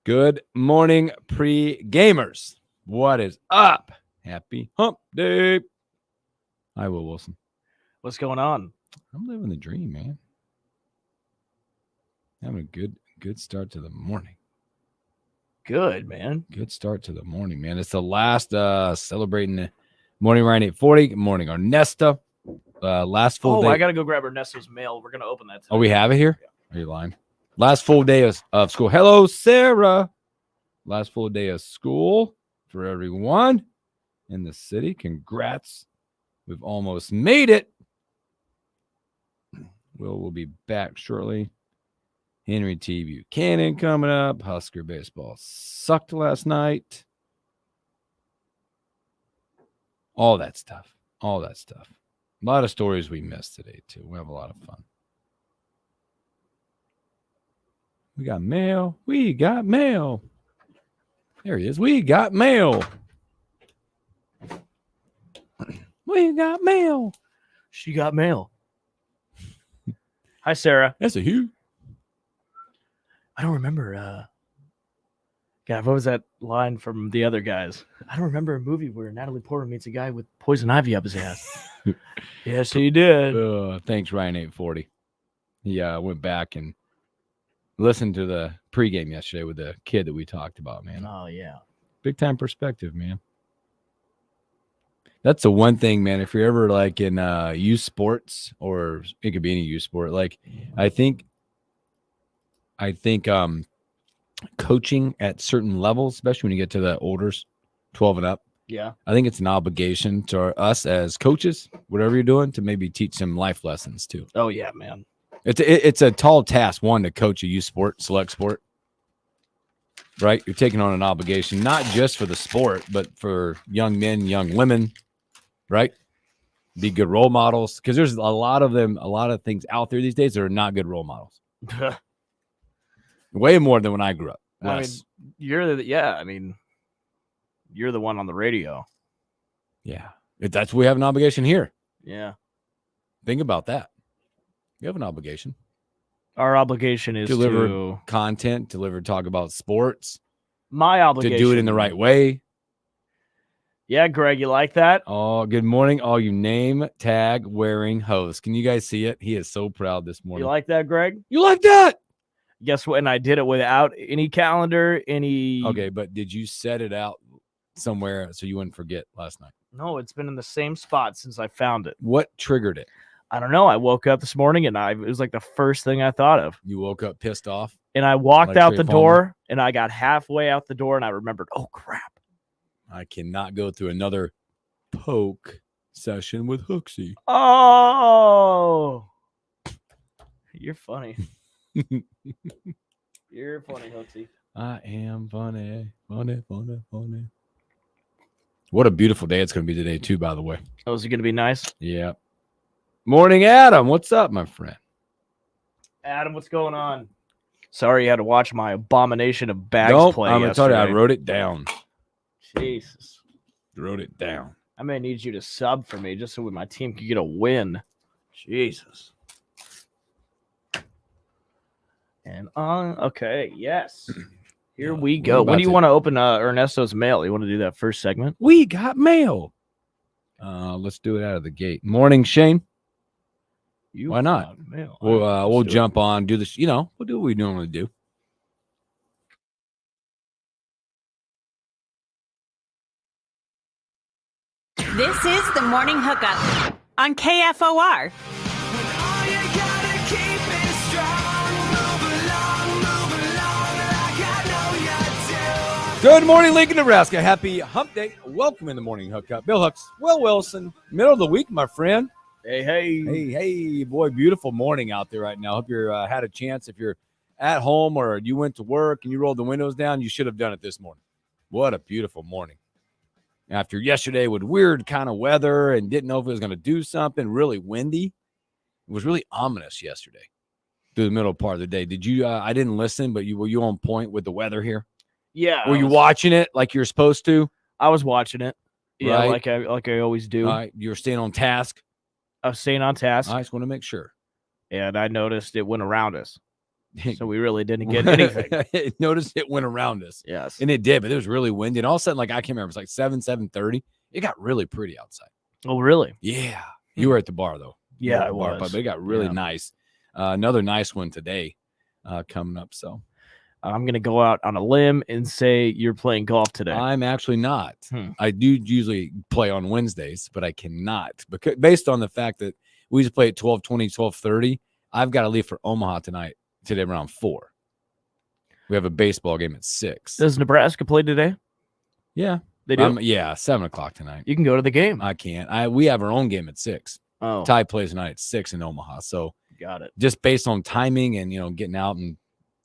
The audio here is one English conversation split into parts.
Good morning, pre-gamers. What is up? Happy hump day. Hi, Will Wilson. What's going on? I'm living the dream, man. Having a good start to the morning. Good, man. Good start to the morning, man. It's the last celebrating the morning right 8:40. Good morning, Ernesto. Last full day. I gotta go grab Ernesto's mail. We're gonna open that today. Oh, we have it here? Yeah. Are you lying? Last full day of school. Hello, Sarah. Last full day of school for everyone in the city. Congrats. We've almost made it. We'll be back shortly. Henry T. Buchanan coming up. Husker baseball sucked last night. All that stuff. A lot of stories we missed today, too. We'll have a lot of fun. We got mail. There he is. We got mail. She got mail. Hi, Sarah. That's a huge. I don't remember. God, what was that line from the other guys? I don't remember a movie where Natalie Portman meets a guy with poison ivy up his ass. Yes, he did. Thanks, Ryan 840. He went back and listened to the pregame yesterday with the kid that we talked about, man. Oh, yeah. Big time perspective, man. That's the one thing, man. If you're ever like in youth sports, or it could be any youth sport, like I think coaching at certain levels, especially when you get to the olders, 12 and up. Yeah. I think it's an obligation to us as coaches, whatever you're doing, to maybe teach some life lessons too. Oh yeah, man. It's a tall task, one, to coach a youth sport, select sport. Right? You're taking on an obligation, not just for the sport, but for young men, young women, right? Be good role models. Because there's a lot of things out there these days that are not good role models. Way more than when I grew up. Less. You're the one on the radio. Yeah. That's we have an obligation here. Yeah. Think about that. You have an obligation. Our obligation is to content, talk about sports. My obligation. To do it in the right way. Yeah, Greg, you like that? Oh, good morning, all you name tag wearing hosts. Can you guys see it? He is so proud this morning. You like that, Greg? You like that? Guess what? And I did it without any calendar, any. Okay, but did you set it out somewhere so you wouldn't forget last night? No, it's been in the same spot since I found it. What triggered it? I don't know. I woke up this morning and it was like the first thing I thought of. You woke up pissed off? And I walked out the door and I got halfway out the door and I remembered, oh, crap. I cannot go through another poke session with Hooksy. Oh, you're funny. You're funny, Hooksy. I am funny. What a beautiful day it's going to be today, too, by the way. Oh, is it going to be nice? Yeah. Morning, Adam. What's up, my friend? Adam, what's going on? Sorry you had to watch my abomination of bags play. I'm going to tell you, I wrote it down. Jesus. Wrote it down. I may need you to sub for me just so my team can get a win. Jesus. And okay, yes. Here we go. When do you want to open Ernesto's mail? You want to do that first segment? We got mail. Let's do it out of the gate. Morning, Shane. Why not? Mail. We'll jump on, do this. We'll do what we normally do. This is the Morning Hookup on KFOR. Good morning, Lincoln, Nebraska. Happy hump day. Welcome in the Morning Hookup. Bill Hooks, Will Wilson, middle of the week, my friend. Hey. Boy, beautiful morning out there right now. Hope you had a chance. If you're at home or you went to work and you rolled the windows down, you should have done it this morning. What a beautiful morning. After yesterday with weird kind of weather and didn't know if it was going to do something, really windy. It was really ominous yesterday through the middle part of the day. Did you, I didn't listen, but were you on point with the weather here? Yeah. Were you watching it like you're supposed to? I was watching it. Yeah, right? like I always do. All right. You were staying on task? I was staying on task. I just want to make sure. And I noticed it went around us. So we really didn't get anything. Notice it went around us. Yes. And it did, but it was really windy. And all of a sudden, like I can't remember, it was like 7:30. It got really pretty outside. Oh, really? Yeah. You were at the bar though. Yeah, I Bar, was. but it got really nice. Another nice one today coming up. So I'm going to go out on a limb and say you're playing golf today. I'm actually not. I do usually play on Wednesdays, but I cannot because based on the fact that we used to play at 12:20, 12:30. I've got to leave for Omaha today around 4. We have a baseball game at 6. Does Nebraska play today? Yeah. They do? 7:00 tonight. You can go to the game. I can't. We have our own game at 6. Oh. Ty plays tonight at 6 in Omaha. So got it. Just based on timing and, getting out and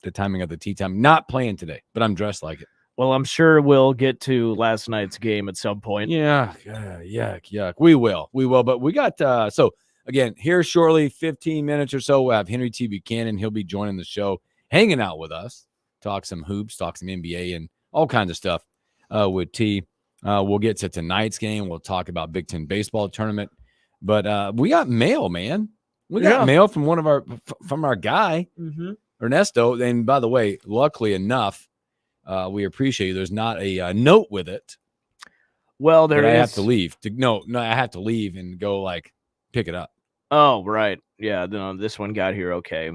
the timing of the tee time. Not playing today, but I'm dressed like it. Well, I'm sure we'll get to last night's game at some point. Yeah. Yuck. We will. But we got, so again, here shortly, 15 minutes or so, we'll have Henry T. Buchanan. He'll be joining the show, hanging out with us, talk some hoops, talk some NBA and all kinds of stuff with T. We'll get to tonight's game. We'll talk about Big Ten baseball tournament. But we got mail, man. We got mail from from our guy, Ernesto. And by the way, luckily enough, we appreciate you. There's not a note with it. Well, I have to leave. I have to leave and go pick it up. Oh, right. Yeah, this one got here okay.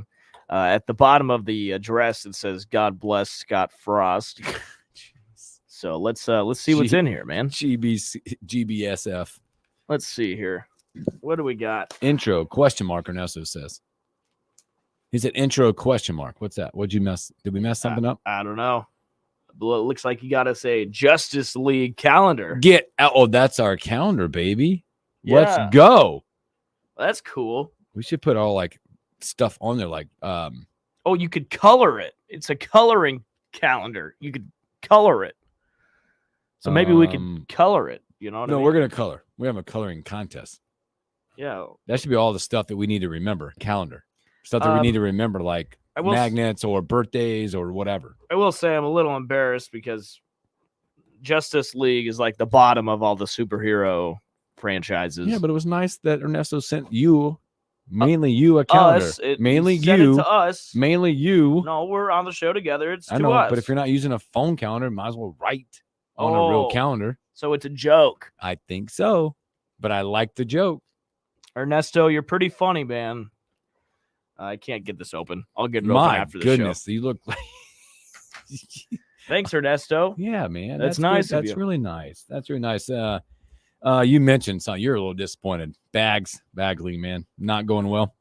At the bottom of the address, it says, "God bless Scott Frost." So let's see what's in here, man. GBSF. Let's see here. What do we got? Intro ? Ernesto says. He said intro ? What's that? What'd you mess? Did we mess something up? I don't know. It looks like you got us a Justice League calendar. Get out! Oh, that's our calendar, baby. Yeah. Let's go. That's cool. We should put all stuff on there, Oh, you could color it. It's a coloring calendar. You could color it. So maybe we could color it. You know what I mean? No, we're gonna color. We have a coloring contest. Yeah. That should be all the stuff that we need to remember. Calendar. Stuff that we need to remember, like magnets or birthdays or whatever. I will say I'm a little embarrassed because Justice League is like the bottom of all the superhero franchises. Yeah, but it was nice that Ernesto sent you, mainly you, a calendar. Mainly you. It to us. Mainly you. No, we're on the show together. It's I to know, us. but if you're not using a phone calendar, might as well write on a real calendar. So it's a joke. I think so, but I like the joke. Ernesto, you're pretty funny, man. I can't get this open. I'll get it open after the goodness, show. You look like. Thanks, Ernesto. Yeah, man. That's nice. That's really nice. That's really nice. You mentioned something. You're a little disappointed. Bagley, man, not going well.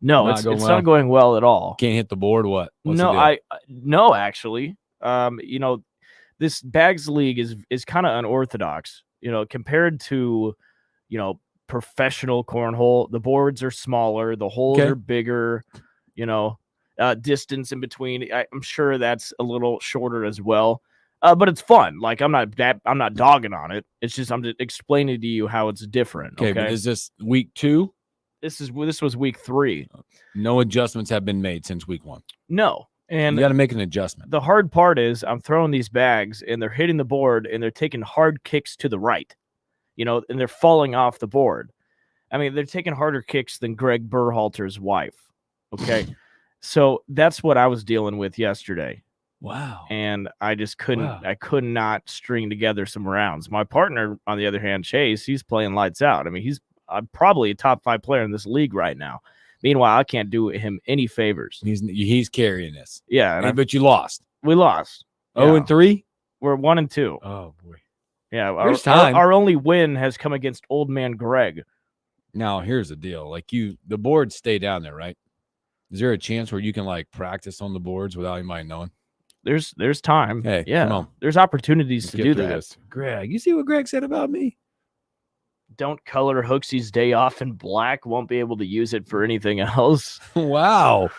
No, it's not going well at all. Can't hit the board. What's no, actually. This Bags League is kind of unorthodox. Compared to, professional cornhole, the boards are smaller, the holes are bigger. Distance in between. I'm sure that's a little shorter as well. But it's fun. Like I'm not dogging on it. It's just I'm just explaining to you how it's different. Okay, but is this week 2? This was week 3. No adjustments have been made since week 1. No, and you got to make an adjustment. The hard part is I'm throwing these bags and they're hitting the board and they're taking hard kicks to the right. And they're falling off the board. I mean, they're taking harder kicks than Greg Berhalter's wife. Okay, so that's what I was dealing with yesterday. Wow. And I just couldn't. I could not string together some rounds. My partner, on the other hand, Chase, he's playing lights out. I mean, he's probably a top 5 player in this league right now. Meanwhile, I can't do him any favors. He's carrying this. Yeah, but you lost. We lost. 0-3. We're 1-2. Oh boy. Yeah, our only win has come against old man Greg. Now here's the deal: the boards stay down there, right? Is there a chance where you can practice on the boards without anybody knowing? There's time. Hey, yeah, come on. There's opportunities to do that. This. Greg, you see what Greg said about me? Don't color Hooksy's day off in black. Won't be able to use it for anything else. Wow.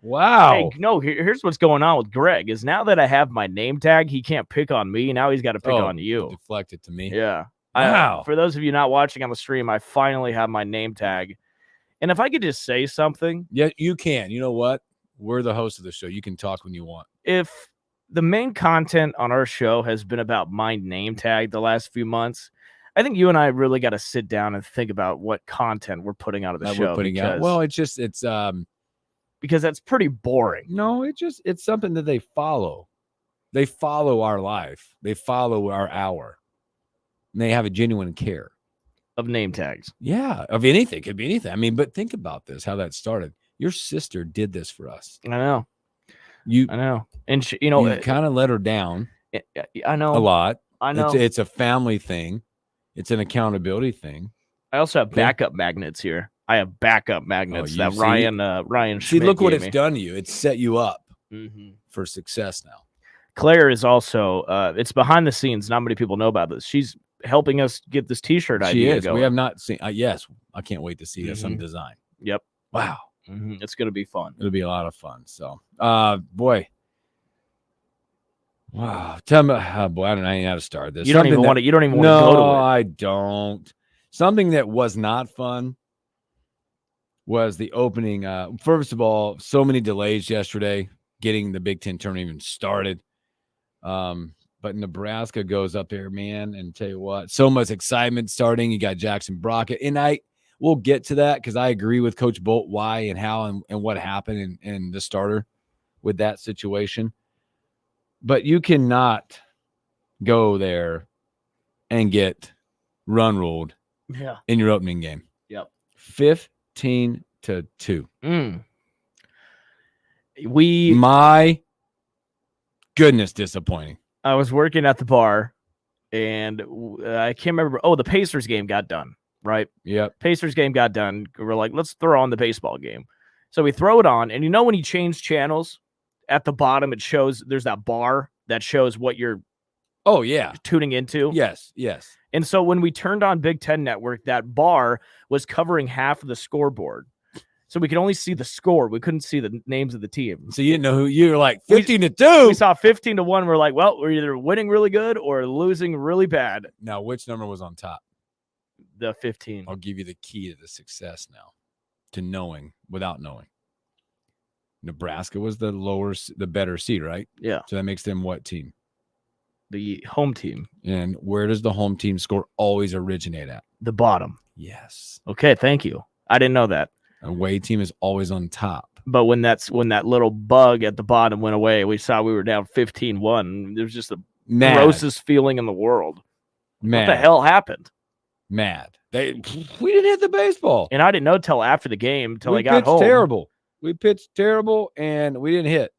Wow. Hey, no, here's what's going on with Greg is now that I have my name tag, he can't pick on me. Now he's got to pick on you. Deflect it to me. Yeah. Wow. For those of you not watching on the stream, I finally have my name tag. And if I could just say something. Yeah, you can. You know what? We're the host of the show. You can talk when you want. If the main content on our show has been about my name tag the last few months, I think you and I really got to sit down and think about what content we're putting out of the show. Well, because that's pretty boring. No, it's something that they follow. They follow our life. They follow our hour. And they have a genuine care. Of name tags. Yeah, of anything. It could be anything. I mean, but think about this, how that started. Your sister did this for us. I know. And she, you kind of let her down. I know. A lot. I know. It's a family thing. It's an accountability thing. I also have backup magnets here. I have backup magnets that Ryan Schmidt look what gave it's me. done to you. It's set you up for success now. Claire is also it's behind the scenes. Not many people know about this. She's helping us get this T-shirt idea going. We have not seen. Yes, I can't wait to see some design. Yep. Wow. It's going to be fun. It'll be a lot of fun. So, boy. Wow. Tell me, boy, I don't know how to start this. You don't even want to go to it. No, I don't. Something that was not fun was the opening. First of all, so many delays yesterday getting the Big Ten tournament even started. But Nebraska goes up there, man, and tell you what, so much excitement starting. You got Jackson Brockett. And we'll get to that because I agree with Coach Bolt why and how and what happened in the starter with that situation. But you cannot go there and get run ruled in your opening game. Yep. 15-2. My goodness, disappointing. I was working at the bar, and I can't remember. Oh, the Pacers game got done, right? Yep. Pacers game got done. We're like, let's throw on the baseball game. So we throw it on, and when you change channels, at the bottom it shows there's that bar that shows what you're tuning into. Yes. And so when we turned on Big Ten Network, that bar was covering half of the scoreboard. So we could only see the score. We couldn't see the names of the team. So you didn't know who you were like 15-2. We saw 15-1. We're like, well, we're either winning really good or losing really bad. Now, which number was on top? The 15. I'll give you the key to the success now, to knowing without knowing. Nebraska was the better seed, right? Yeah. So that makes them what team? The home team. And where does the home team score always originate at? The bottom. Yes. Okay, thank you. I didn't know that. Away team is always on top. But when that little bug at the bottom went away, we saw we were down 15-1. There was just the grossest feeling in the world. What the hell happened? Mad. We didn't hit the baseball. And I didn't know till after the game, till I got home. We pitched terrible, and we didn't hit.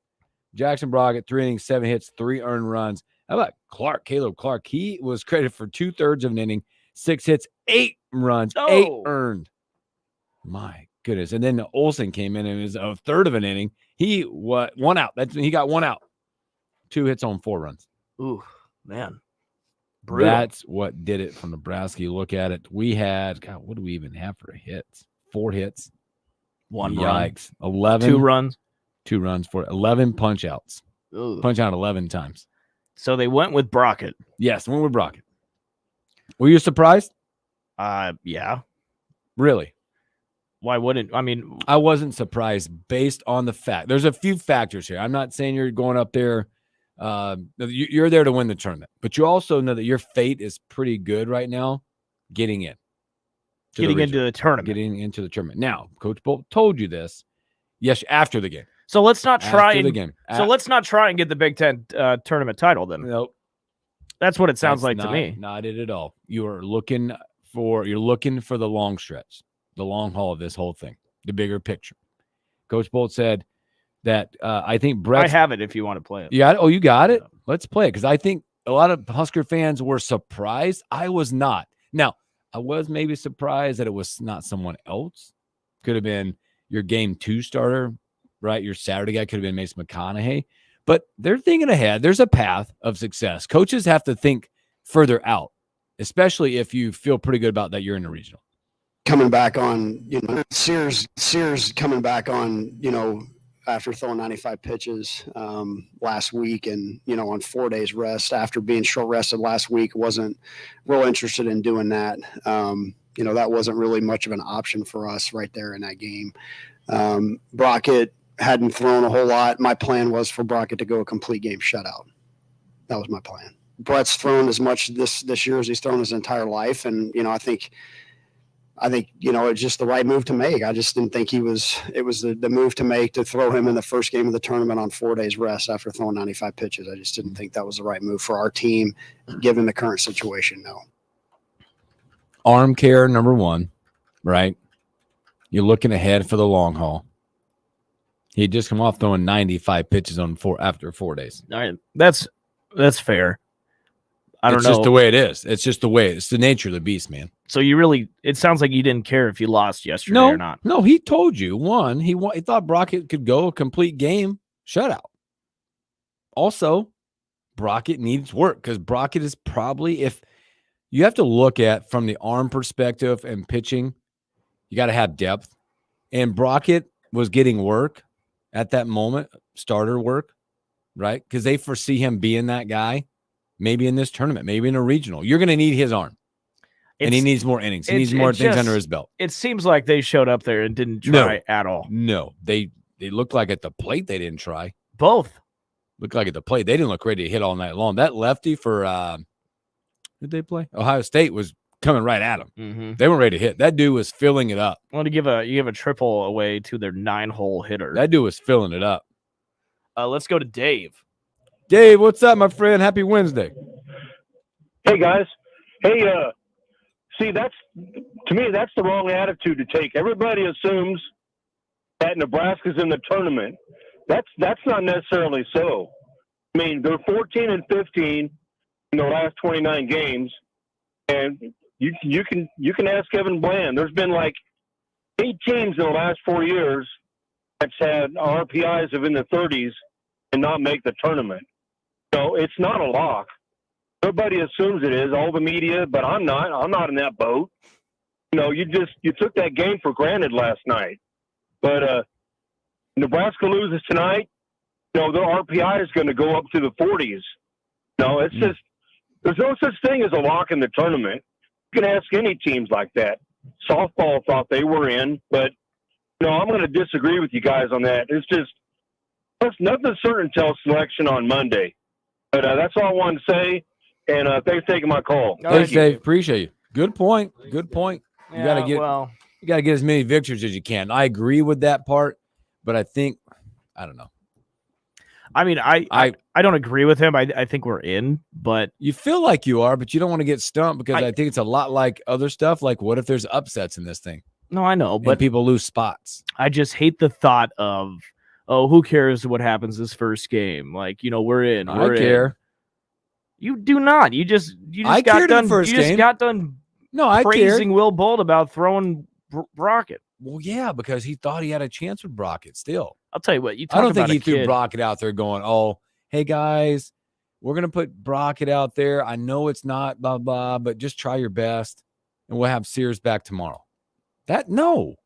Jackson Brockett, 3 innings, 7 hits, 3 earned runs. How about Caleb Clark? He was credited for 2/3 of an inning, 6 hits, 8 runs, 8 earned. My goodness. And then Olsen came in and it was a third of an inning. He 1 out. He got 1 out. 2 hits on 4 runs. Ooh, man. Brutal. That's what did it for Nebraska. You look at it. We had, what do we even have for hits? 4 hits. 1 Yikes. Run. 11. 2 runs. 2 runs for 11 punch outs. Ooh. Punch out 11 times. So they went with Brockett. Yes, went with Brockett. Were you surprised? Yeah. Really? Why wouldn't? I mean, I wasn't surprised based on the fact. There's a few factors here. I'm not saying you're going up there. You're there to win the tournament, but you also know that your fate is pretty good right now getting in. Getting into the tournament. Getting into the tournament. Now, Coach Bolt told you this. Yes, after the game. So let's not try let's not try and get the Big Ten tournament title then. Nope. That's what it sounds like to me. Not it at all. You're looking for the long stretch, the long haul of this whole thing, the bigger picture. Coach Bolt said that I think Brett. I have it if you want to play it. You got it? Oh, you got it? Let's play it because I think a lot of Husker fans were surprised. I was not. Now, I was maybe surprised that it was not someone else. Could have been your game 2 starter, right? Your Saturday guy could have been Mason McConaughey. But they're thinking ahead. There's a path of success. Coaches have to think further out, especially if you feel pretty good about that you're in the regional. Coming back on, Sears coming back on, after throwing 95 pitches last week and, on 4 days rest after being short rested last week, wasn't real interested in doing that. That wasn't really much of an option for us right there in that game. Brockett hadn't thrown a whole lot. My plan was for Brockett to go a complete game shutout. That was my plan. Brett's thrown as much this year as he's thrown his entire life. And, I think I think, it's just the right move to make. I just didn't think it was the move to make to throw him in the first game of the tournament on 4 days rest after throwing 95 pitches. I just didn't think that was the right move for our team, given the current situation. No. Arm care, number one, right? You're looking ahead for the long haul. He just come off throwing 95 pitches after 4 days. All right, that's fair. I don't know. It's just the way it is. It's just the way. It's the nature of the beast, man. So it sounds like you didn't care if you lost yesterday or not. No, he told you. One, he thought Brockett could go a complete game shutout. Also, Brockett needs work because Brockett is probably, if you have to look at from the arm perspective and pitching, you got to have depth. And Brockett was getting work at that moment, starter work, right? Because they foresee him being that guy, maybe in this tournament, maybe in a regional. You're going to need his arm. And he needs more innings. He needs more things under his belt. It seems like they showed up there and didn't try at all. No, they looked like at the plate they didn't try. Both. Looked like at the plate. They didn't look ready to hit all night long. That lefty for who'd they play? Ohio State was coming right at him. Mm-hmm. They weren't ready to hit. That dude was filling it up. I want to give a triple away to their 9-hole hitter. That dude was filling it up. Let's go to Dave. Dave, what's up, my friend? Happy Wednesday. Hey, guys. Hey, see, to me, that's the wrong attitude to take. Everybody assumes that Nebraska's in the tournament. That's not necessarily so. I mean, they're 14 and 15 in the last 29 games, and you can ask Kevin Bland. There's been like 8 teams in the last 4 years that's had RPIs of in the 30s and not make the tournament. So it's not a lock. Everybody assumes it is, all the media, but I'm not. I'm not in that boat. You took that game for granted last night. But Nebraska loses tonight, their RPI is going to go up to the 40s. It's just there's no such thing as a lock in the tournament. You can ask any teams like that. Softball thought they were in, but I'm going to disagree with you guys on that. It's just nothing certain until selection on Monday. But that's all I wanted to say. And thanks for taking my call. Thanks, Dave. Appreciate you. Good point. Good point. You Yeah, got to get as many victories as you can. I agree with that part, but I think I don't know. I mean, I don't agree with him. I think we're in, but you feel like you are, but you don't want to get stumped because I think it's a lot like other stuff. Like, what if there's upsets in this thing? No, I know, but people lose spots. I just hate the thought of, who cares what happens this first game? Like, we're in. I care. You do not. You just I got cared done. in the first you just game. got done. No, I praising cared. Will Bolt about throwing Brockett. Well, yeah, because he thought he had a chance with Brockett. Still, I'll tell you what. I don't think he threw Brockett out there going, "Oh, hey guys, we're gonna put Brockett out there. I know it's not blah blah, but just try your best, and we'll have Sears back tomorrow." No.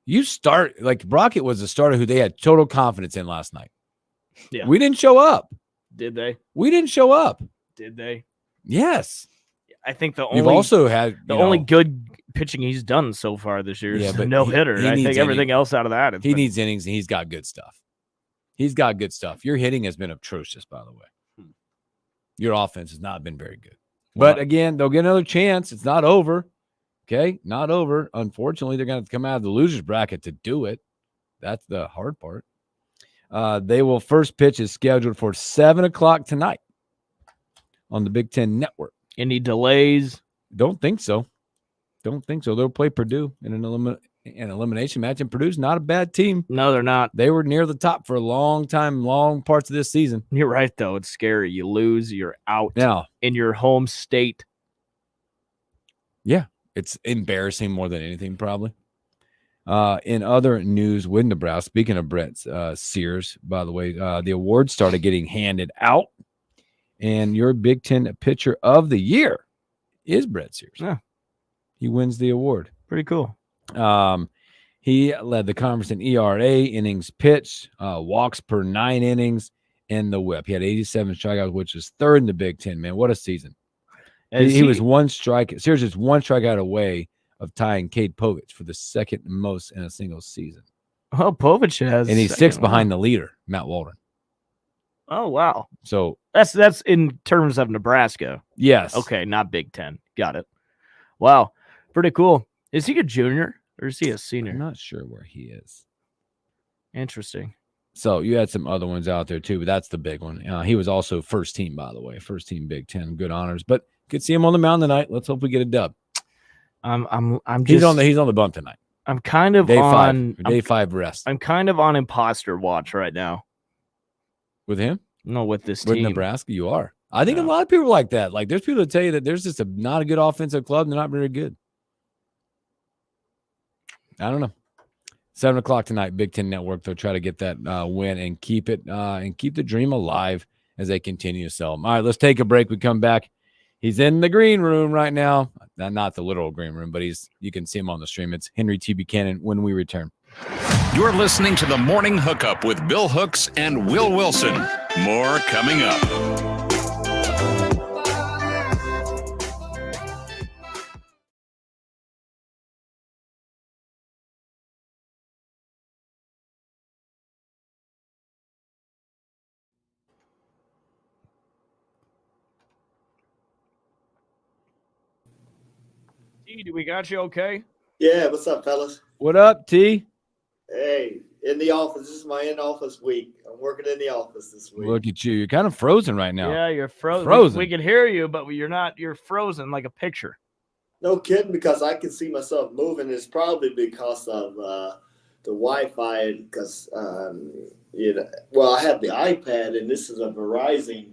You start like Brockett was a starter who they had total confidence in last night. Yeah, we didn't show up. Did they? We didn't show up. Did they? Yes. I think You've also had the only good pitching he's done so far this year is no hitter. I think everything else out of that. He needs innings, and he's got good stuff. Your hitting has been atrocious, by the way. Your offense has not been very good. But again, they'll get another chance. It's not over. Okay, not over. Unfortunately, they're going to come out of the loser's bracket to do it. That's the hard part. They will first pitch is scheduled for 7:00 tonight on the Big Ten Network. Any delays? Don't think so. They'll play Purdue in an elimination match, and Purdue's not a bad team. No, they're not. They were near the top for a long time, long parts of this season. You're right, though. It's scary. You lose, you're out now in your home state. Yeah, it's embarrassing more than anything, probably. In other news with Nebraska, speaking of Brett Sears, by the way, the awards started getting handed out, and your Big Ten Pitcher of the Year is Brett Sears. Yeah. He wins the award. Pretty cool. He led the conference in ERA, innings pitched, walks per 9 innings, and the whip. He had 87 strikeouts, which is third in the Big Ten, man. What a season. He was Sears is one strikeout away of tying Cade Povich for the second most in a single season. Oh, Povich has. And he's 6th behind the leader, Matt Waldron. Oh, wow. So that's in terms of Nebraska. Yes. Okay, not Big Ten. Got it. Wow, pretty cool. Is he a junior or is he a senior? I'm not sure where he is. Interesting. So you had some other ones out there too, but that's the big one. He was also first team, by the way, first team Big Ten. Good honors, but could see him on the mound tonight. Let's hope we get a dub. I'm He's just on the bump tonight. I'm kind of Day five rest I'm kind of on imposter watch right now. with him. No, with this With team. Nebraska, you are. I think Yeah. a lot of people are like that. Like there's people that tell you that there's just not a good offensive club. And they're not very good. I don't know. 7:00 tonight, Big Ten Network. They'll try to get that win and keep it and keep the dream alive as they continue to sell them. All right, let's take a break. We come back. He's in the green room right now. Not the literal green room, but you can see him on the stream. It's Henry T. Buchanan when we return. You're listening to the Morning Hookup with Bill Hooks and Will Wilson. More coming up. T, do we got you okay? Yeah, what's up, fellas? What up, T? Hey, in the office. This is my in-office week. I'm working in the office this week. Look at you. You're kind of frozen right now. Yeah, you're frozen. Frozen. We can hear you, but you're not. You're frozen like a picture. No kidding, because I can see myself moving. It's probably because of the Wi-Fi. Because I have the iPad, and this is a Verizon.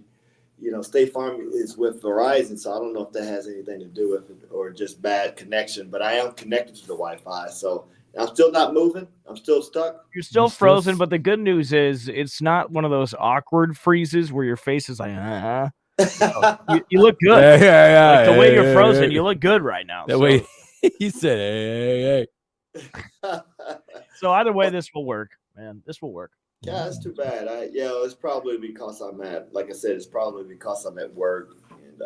State Farm is with Verizon, so I don't know if that has anything to do with it or just bad connection. But I am connected to the Wi-Fi, so I'm still not moving. I'm still stuck. You're still frozen, but the good news is it's not one of those awkward freezes where your face is like, you look good. Yeah. Like the way you're frozen, you look good right now. That way he said, hey. So either way, this will work, man. This will work. Yeah, that's too bad. It's probably because like I said, it's probably because I'm at work and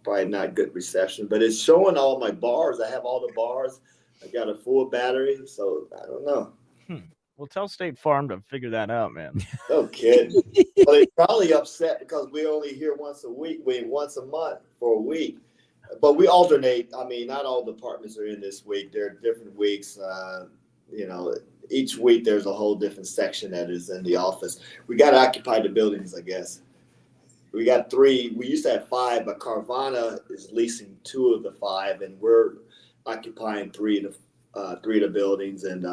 probably not good reception. But it's showing all my bars. I have all the bars. I got a full battery, so I don't know. Well, tell State Farm to figure that out, man. No kidding. Well, they're probably upset because we only here once a month for a week. But we alternate. I mean, not all departments are in this week. There are different weeks. Each week there's a whole different section that is in the office. We got to occupy the buildings, I guess. We got 3. We used to have 5, but Carvana is leasing 2 of the 5, and we're occupying 3 of the buildings. And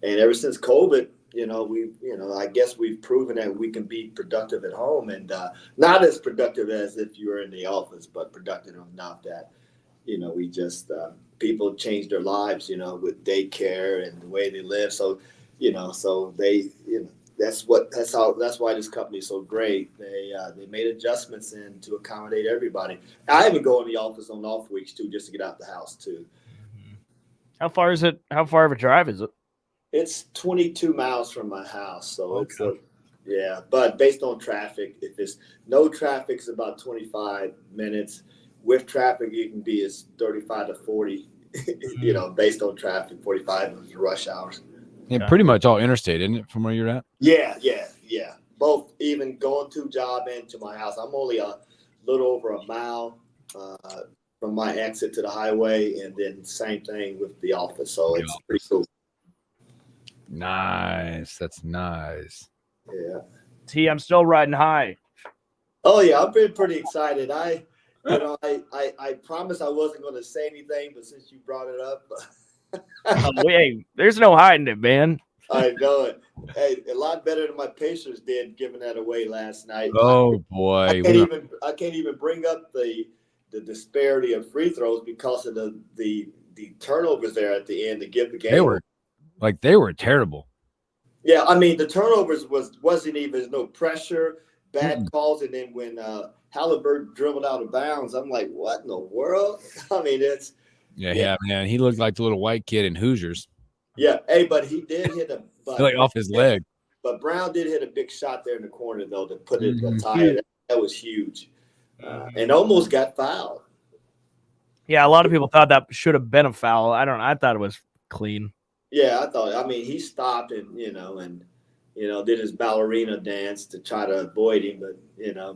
ever since COVID, I guess we've proven that we can be productive at home, and not as productive as if you were in the office, but productive enough that we just people change their lives, with daycare and the way they live. So, so they, that's why this company is so great. They made adjustments in to accommodate everybody. I even go in the office on off weeks too, just to get out the house too. How far is it? How far of a drive is it? It's 22 miles from my house, so but based on traffic, if it's no traffic, it's about 25 minutes. With traffic, you can be as 35 to 40, based on traffic, 45 is rush hours. Yeah, pretty much all interstate, isn't it, from where you're at? Yeah. Both, even going to job and to my house. I'm only a little over a mile from my exit to the highway, and then same thing with the office. So it's pretty cool. Nice. That's nice. Yeah. T, I'm still riding high. Oh, yeah. I've been pretty excited. I promised I wasn't going to say anything, but since you brought it up. Hey, there's no hiding it, man. I know it. Hey, a lot better than my Pacers did giving that away last night. Oh, boy. I can't even bring up the disparity of free throws because of the turnovers there at the end to give the game. They were terrible. Yeah, I mean, the turnovers wasn't even no pressure, bad calls, and then when Halliburton dribbled out of bounds, I'm like, what in the world? I mean, it's yeah, man. He looked like the little white kid in Hoosiers. Yeah, hey, but he did hit off his leg. But Brown did hit a big shot there in the corner though to put it tie. That was huge, and almost got fouled. Yeah, a lot of people thought that should have been a foul. I thought it was clean. Yeah, I mean, he stopped and did his ballerina dance to try to avoid him,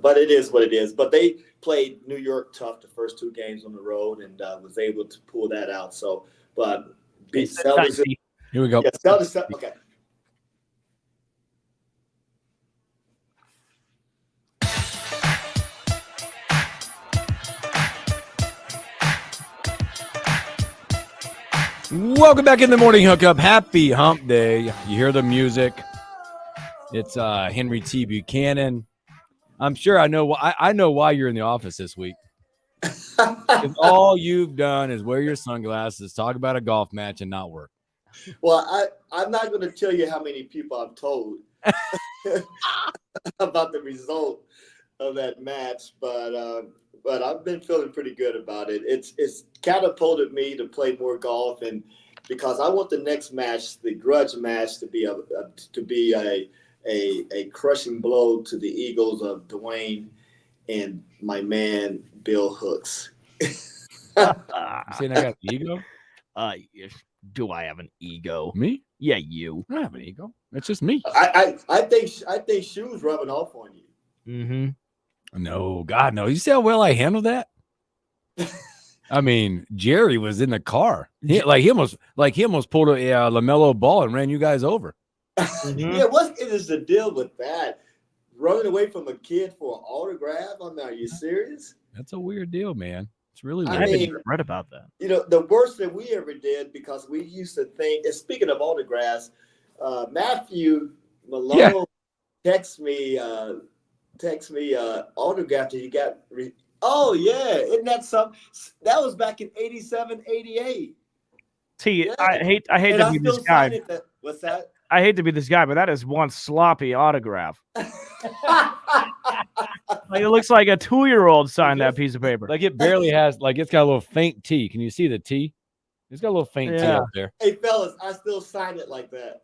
but it is what it is. But they played New York tough the first 2 games on the road and was able to pull that out. So, but beat Celtics. Here we go. Yeah, Celtics. Okay. Welcome back in the Morning Hookup. Happy Hump Day. You hear the music. It's Henry T. Buchanan. I'm sure I know why you're in the office this week. Because all you've done is wear your sunglasses, talk about a golf match, and not work. Well, I'm not going to tell you how many people I've told about the result of that match, but I've been feeling pretty good about it. It's catapulted me to play more golf, and because I want the next match, the grudge match, to be a crushing blow to the Eagles of Dwayne and my man Bill Hooks. You saying I got an ego? Do I have an ego? Me? Yeah, you. I don't have an ego. It's just me. I think shoes rubbing off on you. Mm-hmm. No, God, no. You see how well I handled that? I mean, Jerry was in the car. He almost pulled a LaMelo ball and ran you guys over. Mm-hmm. Yeah, what is the deal with that? Running away from a kid for an autograph? I mean, are you serious? That's a weird deal, man. It's really I weird. I mean, haven't read about that. The worst that we ever did, because we used to think, and speaking of autographs, Matthew Malone text me autograph that he got. Oh, yeah. Isn't that something? That was back in 87, 88. T, Yeah. I hate And to I be still this guy. sign it. What's that? I hate to be this guy, but that is one sloppy autograph. Like, it looks like a 2-year-old signed that piece of paper. Like it barely has, it's got a little faint T. Can you see the T? It's got a little faint T Yeah. up there. Hey, fellas, I still sign it like that.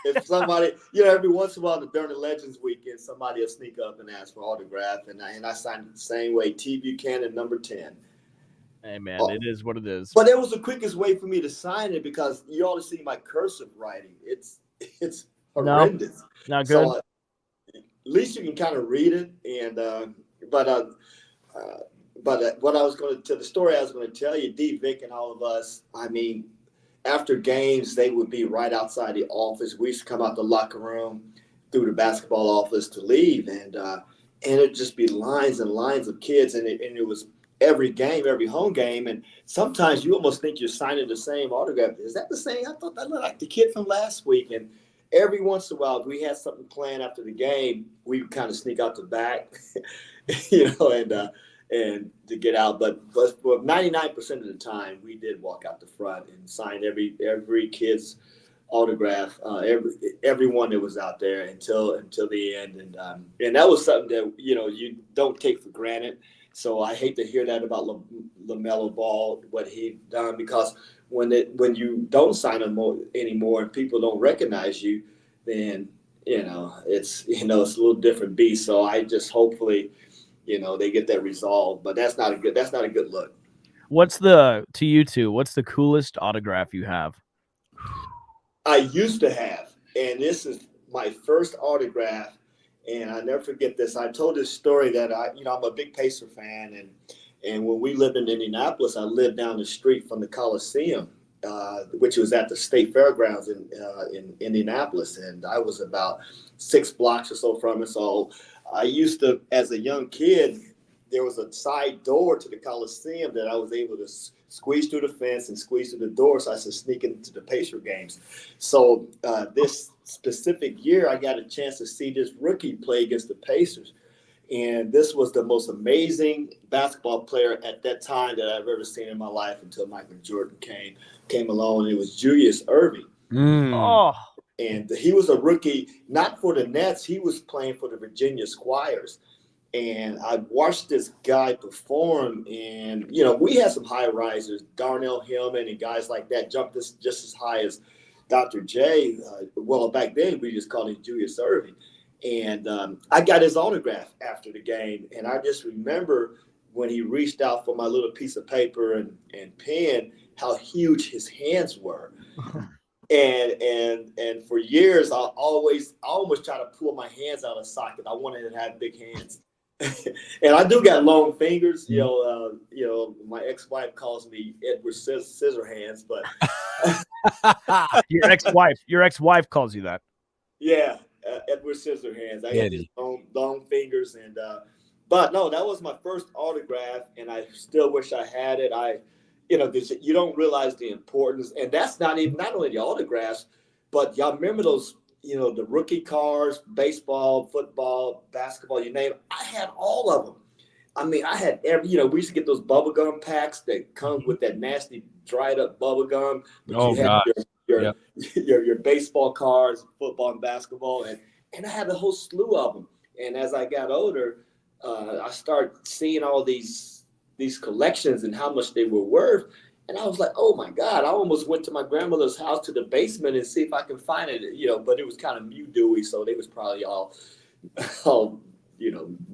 If somebody, every once in a while during the Legends weekend, somebody will sneak up and ask for autograph, and I signed it the same way. T. Buchanan, number 10. Hey, man, it is what it is. But it was the quickest way for me to sign it because you ought to see my cursive writing. It's horrendous. Not good. So at least you can kind of read it. And but what I was going to the story I was going to tell you, D. Vic and all of us. I mean, after games, they would be right outside the office. We used to come out the locker room through the basketball office to leave, and it'd just be lines and lines of kids, and it was every game, every home game, and sometimes you almost think you're signing the same autograph. Is that the same? I thought that looked like the kid from last week. And every once in a while, if we had something planned after the game, we would kind of sneak out the back, and to get out. But for 99% of the time, we did walk out the front and sign every kid's autograph, everyone that was out there until the end. And that was something that you don't take for granted. So I hate to hear that about LaMelo Ball, what he done, because when you don't sign him anymore and people don't recognize you, then it's a little different beast. So I just hopefully they get that resolved, but that's not a good look. What's the coolest autograph you have? I used to have, and this is my first autograph. And I never forget this. I told this story that I'm a big Pacer fan, and when we lived in Indianapolis, I lived down the street from the Coliseum, which was at the State Fairgrounds in Indianapolis, and I was about 6 blocks or so from it. So I used to, as a young kid, there was a side door to the Coliseum that I was able to squeeze through the fence and squeeze through the door, so I could sneak into the Pacer games. So this specific year, I got a chance to see this rookie play against the Pacers. And this was the most amazing basketball player at that time that I've ever seen in my life until Michael Jordan came along. And it was Julius Erving. Oh, And he was a rookie, not for the Nets. He was playing for the Virginia Squires. And I watched this guy perform, and, we had some high risers, Darnell Hillman and guys like that jumped just as high as Dr. J. Back then we just called him Julius Erving. And I got his autograph after the game. And I just remember when he reached out for my little piece of paper and pen, how huge his hands were. And for years, I almost try to pull my hands out of socket. I wanted to have big hands. And I do got long fingers, my ex-wife calls me Edward Scissorhands, but Your ex-wife calls you that. yeah, Edward Scissorhands. I got these long fingers, and but no, that was my first autograph, and I still wish I had it. You don't realize the importance, and that's not only the autographs, but y'all remember those, the rookie cards, baseball, football, basketball, you name it. I had all of them. I mean, I had we used to get those bubble gum packs that come with that nasty dried up bubble gum. Oh, God. Your baseball cards, football and basketball, and I had a whole slew of them. And as I got older, I started seeing all these collections and how much they were worth. And I was like, oh my God, I almost went to my grandmother's house to the basement and see if I can find it, but it was kind of mildewy. So they was probably all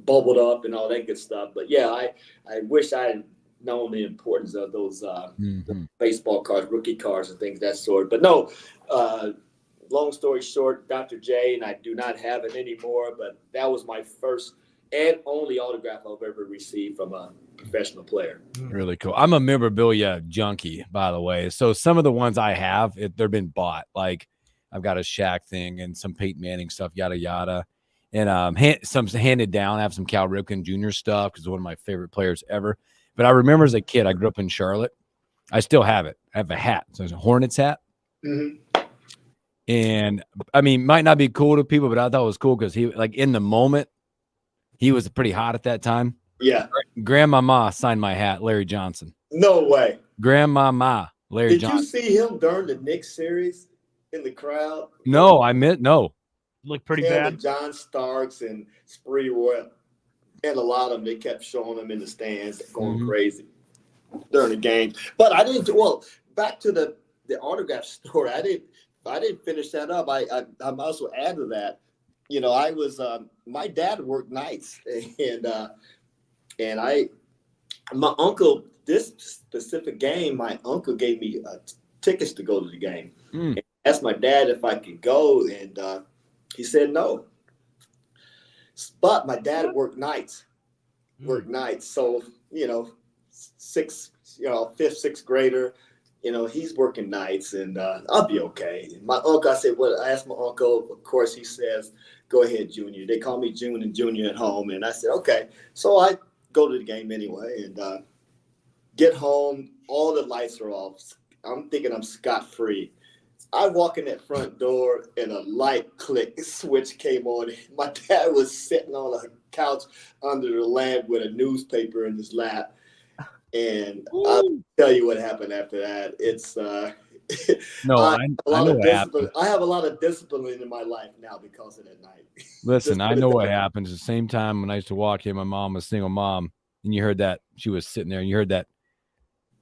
bubbled up and all that good stuff. But yeah, I wish I had known the importance of those the baseball cards, rookie cards and things of that sort. But no, long story short, Dr. J, and I do not have it anymore, but that was my first and only autograph I've ever received from a professional player. Really cool. I'm a memorabilia junkie, by the way. So some of the ones I have, they've been bought. Like I've got a Shaq thing and some Peyton Manning stuff, yada, yada. And some handed down. I have some Cal Ripken Jr. stuff because one of my favorite players ever. But I remember as a kid, I grew up in Charlotte. I still have it. I have a hat. So it's a Hornets hat. Mm-hmm. And I mean, might not be cool to people, but I thought it was cool because he, like, in the moment, he was pretty hot at that time. Yeah. Grandmama signed my hat, Larry Johnson. No way. Grandmama, Larry Johnson. Did you see him during the Knicks series in the crowd? No. Looked pretty bad. And John Starks and Spree Roy, and a lot of them, they kept showing them in the stands, going crazy during the game. But I didn't. Well, back to the autograph story. I didn't finish that up. I also add to that. I was my dad worked nights, and my uncle, this specific game, my uncle gave me tickets to go to the game. And asked my dad if I could go, and he said no. But my dad worked nights. So, fifth, sixth grader, he's working nights, and I'll be okay. My uncle, I asked my uncle, of course, he says, go ahead, Junior. They call me June and Junior at home. And I said, okay. So I go to the game anyway, and get home. All the lights are off. I'm thinking I'm scot-free. I walk in that front door, and a light click switch came on. My dad was sitting on a couch under the lamp with a newspaper in his lap. And I'll tell you what happened after that. It's I have a lot of discipline in my life now because of that night. Listen, I know what happened. It's the same time when I used to walk in, my mom was a single mom, and you heard that she was sitting there, and you heard that,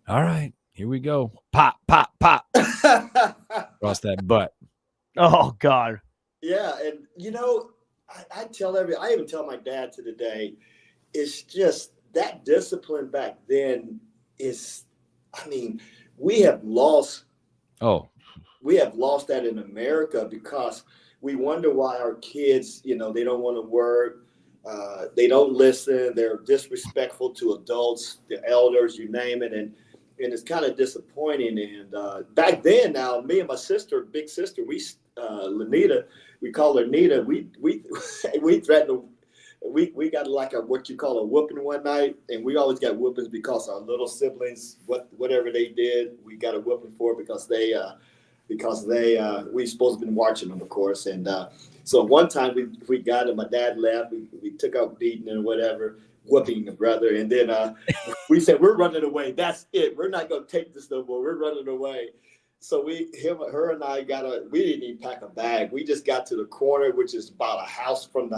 all right, here we go. Pop, pop, pop. Across that butt. Oh, God. Yeah, and I even tell my dad to the day, it's just that discipline back then is, we have lost that in America because we wonder why our kids, they don't want to work. They don't listen. They're disrespectful to adults, the elders, you name it. And it's kind of disappointing. And back then, now, me and my sister, big sister, Lanita, we call her Nita. We threatened. We got like what you call a whooping one night, and we always got whoopings because our little siblings, whatever they did, we got a whooping for because they we supposed to been watching them, of course. And so one time we got it. My dad left. We took out beating and whatever, whooping brother, and then we said we're running away. That's it. We're not gonna take this no more. We're running away. So her and I we didn't even pack a bag. We just got to the corner, which is about a house from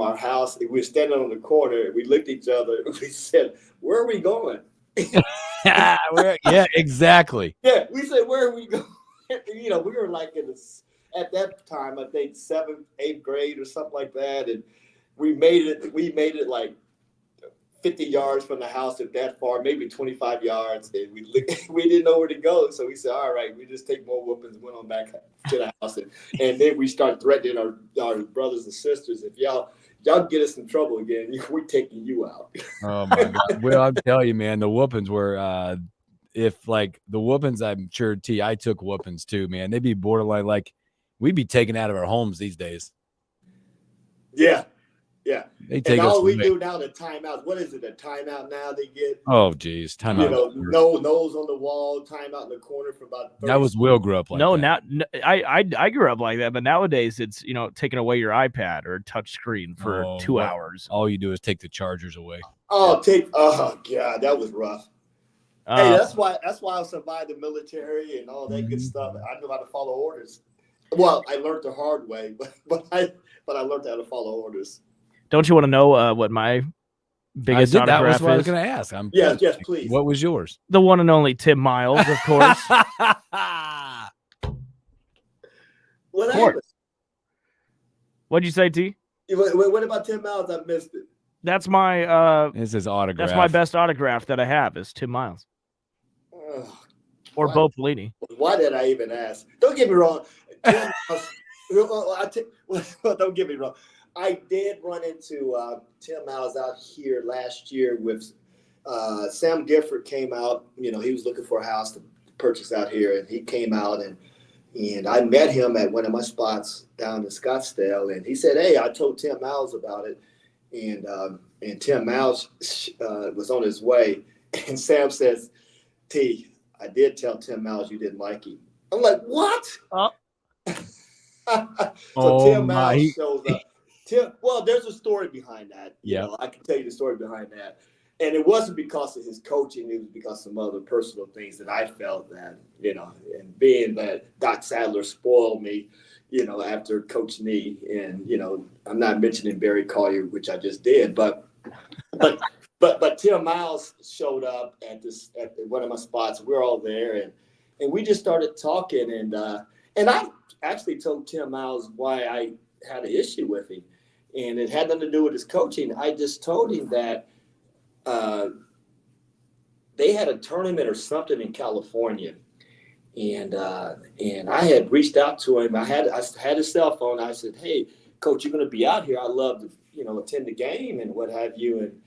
our house. We were standing on the corner. We looked at each other. We said, "Where are we going?" Yeah, exactly. Yeah, we said, "Where are we going?" We were like at that time, I think 7th, 8th grade or something like that, and we made it like 50 yards from the house, if that far, maybe 25 yards. And we didn't know where to go. So we said, all right, we just take more whoopings, went on back to the house. And then we started threatening our brothers and sisters. If y'all get us in trouble again, we're taking you out. Oh, my God. Well, I'm telling you, man, the whoopings were if like the whoopings, I'm sure, T, I took whoopings too, man. They'd be borderline like we'd be taken out of our homes these days. Yeah. Yeah. They take and us all we away. do now, the timeout. What is it? A timeout now they get? Oh, geez. Timeout. Nose on the wall, timeout in the corner for about 30 That was Will grew up like that. I grew up like that, but nowadays it's taking away your iPad or touch screen for 2 hours. All you do is take the chargers away. Oh God, that was rough. Hey, that's why I survived the military and all that good stuff. I knew how to follow orders. Well, I learned the hard way, but I learned how to follow orders. Don't you want to know what my biggest autograph that was what I was is? going to ask. Yes, please. What was yours? The one and only Tim Miles, of course. What happened? What'd you say, T? What about Tim Miles? I missed it. That's my this is autograph. That's my best autograph that I have is Tim Miles. Or Bo Pelini. Why did I even ask? Don't get me wrong. Tim Miles, don't get me wrong. I did run into Tim Miles out here last year with Sam Gifford came out. He was looking for a house to purchase out here, and he came out and I met him at one of my spots down in Scottsdale, and he said, "Hey, I told Tim Miles about it," and Tim Miles was on his way, and Sam says, "T, I did tell Tim Miles you didn't like him." I'm like, "What?" Tim Miles shows up. There's a story behind that. I can tell you the story behind that. And it wasn't because of his coaching. It was because of some other personal things that I felt that, and being that Doc Sadler spoiled me, after Coach Nee. And, I'm not mentioning Barry Collier, which I just did. But Tim Miles showed up at one of my spots. We're all there. And we just started talking. And I actually told Tim Miles why I had an issue with him. And it had nothing to do with his coaching. I just told him that they had a tournament or something in California, and I had reached out to him. I had his cell phone. I said, "Hey, Coach, you're going to be out here. I'd love to attend the game and what have you, and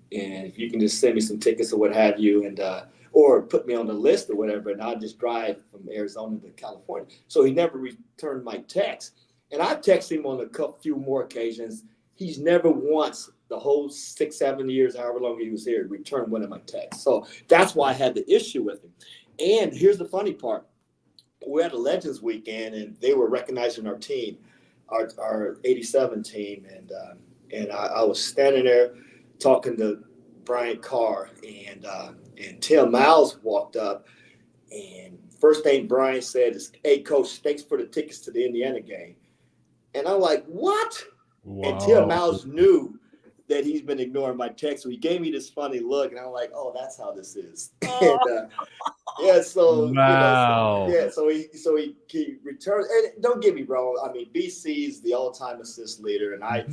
if you can just send me some tickets or what have you, and or put me on the list or whatever, and I'll just drive from Arizona to California." So he never returned my text, and I texted him on a few more occasions. He's never once, the whole 6-7 years, however long he was here, returned one of my texts. So that's why I had the issue with him. And here's the funny part. We're at a Legends weekend, and they were recognizing our team, our 87 team. And I was standing there talking to Brian Carr, and Tim Miles walked up. And first thing Brian said is, "Hey, Coach, thanks for the tickets to the Indiana game." And I'm like, "What?" Wow. And Tim Miles knew that he's been ignoring my text. So he gave me this funny look, and I'm like, "Oh, that's how this is." And, so wow. So he returns. And don't get me wrong. I mean, BC's the all-time assist leader, and I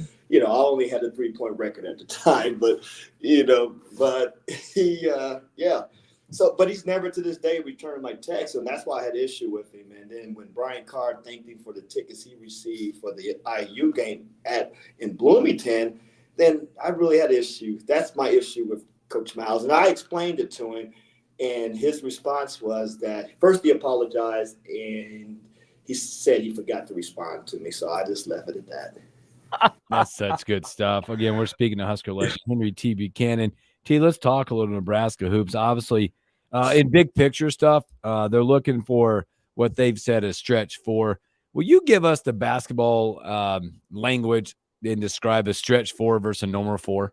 only had a 3-point record at the time, but he So, but he's never to this day returned my text, and that's why I had an issue with him. And then when Brian Carr thanked him for the tickets he received for the IU game in Bloomington, then I really had an issue. That's my issue with Coach Miles. And I explained it to him, and his response was that first he apologized, and he said he forgot to respond to me. So I just left it at that. That's such good stuff. Again, we're speaking to Husker legend Henry T. Buchanan. T, let's talk a little Nebraska hoops. Obviously, in big picture stuff, they're looking for what they've said is stretch 4. Will you give us the basketball language and describe a stretch 4 versus a normal 4?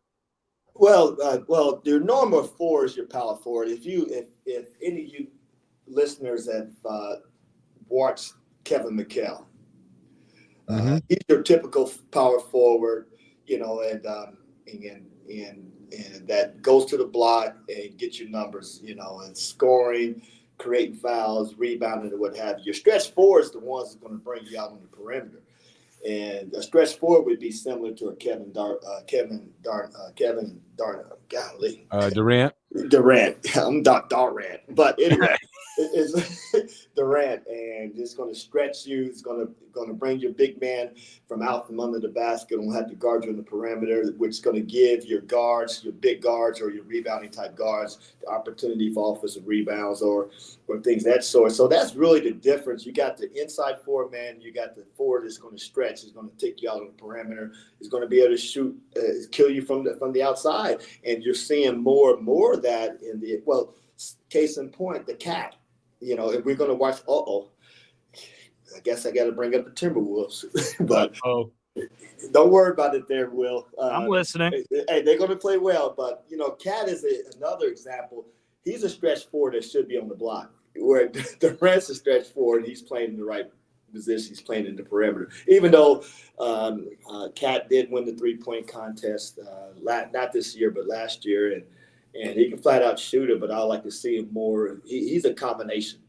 Well, your normal 4 is your power forward. If any of you listeners have watched Kevin McHale, he's your typical power forward, and that goes to the block and gets you numbers, and scoring, creating fouls, rebounding, or what have you. Your stretch 4 is the ones that's going to bring you out on the perimeter. And a stretch four would be similar to a golly. Durant. Durant. I'm Durant. But anyway, it's Durant, and it's going to stretch you. It's going to bring your big man from under the basket. Don't have to guard you in the perimeter, which is going to give your guards, your big guards or your rebounding type guards, the opportunity for offensive rebounds or things of that sort. So that's really the difference. You got the inside forward man. You got the forward that's going to stretch. He's going to take you out on the perimeter. He's going to be able to shoot, kill you from the outside. And you're seeing more and more of that in the case in point, the cat. You know, if we're going to watch, I guess I got to bring up the Timberwolves, but don't worry about it there, Will. I'm listening. Hey, they're going to play well, but, you know, Cat is another example. He's a stretch forward that should be on the block, where Durant's a stretch forward. He's playing in the right position. He's playing in the perimeter. Even though Cat did win the 3-point contest, not this year, but last year, and he can flat out shoot it, but I like to see him more. He's a combination.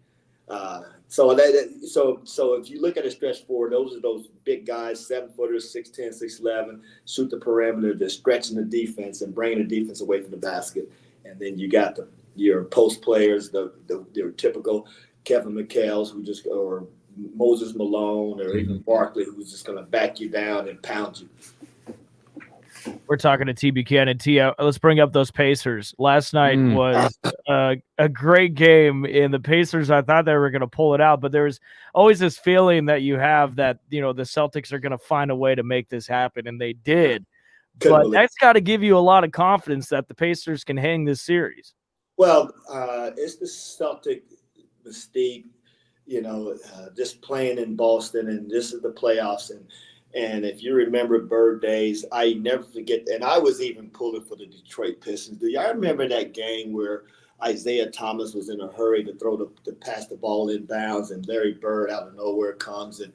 So if you look at a stretch forward, those are those big guys, 7-footers, 6'10", 6'11", shoot the perimeter, they're stretching the defense and bringing the defense away from the basket. And then you got your post players, the typical Kevin McHale's or Moses Malone or even Barkley, who's just going to back you down and pound you. We're talking to T. Buchanan. T, let's bring up those Pacers. Last night was a great game, and the Pacers, I thought they were going to pull it out, but there's always this feeling that you have that, you know, the Celtics are going to find a way to make this happen, and they did. But that's got to give you a lot of confidence that the Pacers can hang this series. Well, it's the Celtic mystique, you know, just playing in Boston, and this is the playoffs, and if you remember Bird days, I never forget. And I was even pulling for the Detroit Pistons. Do y'all remember that game where Isaiah Thomas was in a hurry to pass the ball in bounds, and Larry Bird out of nowhere comes and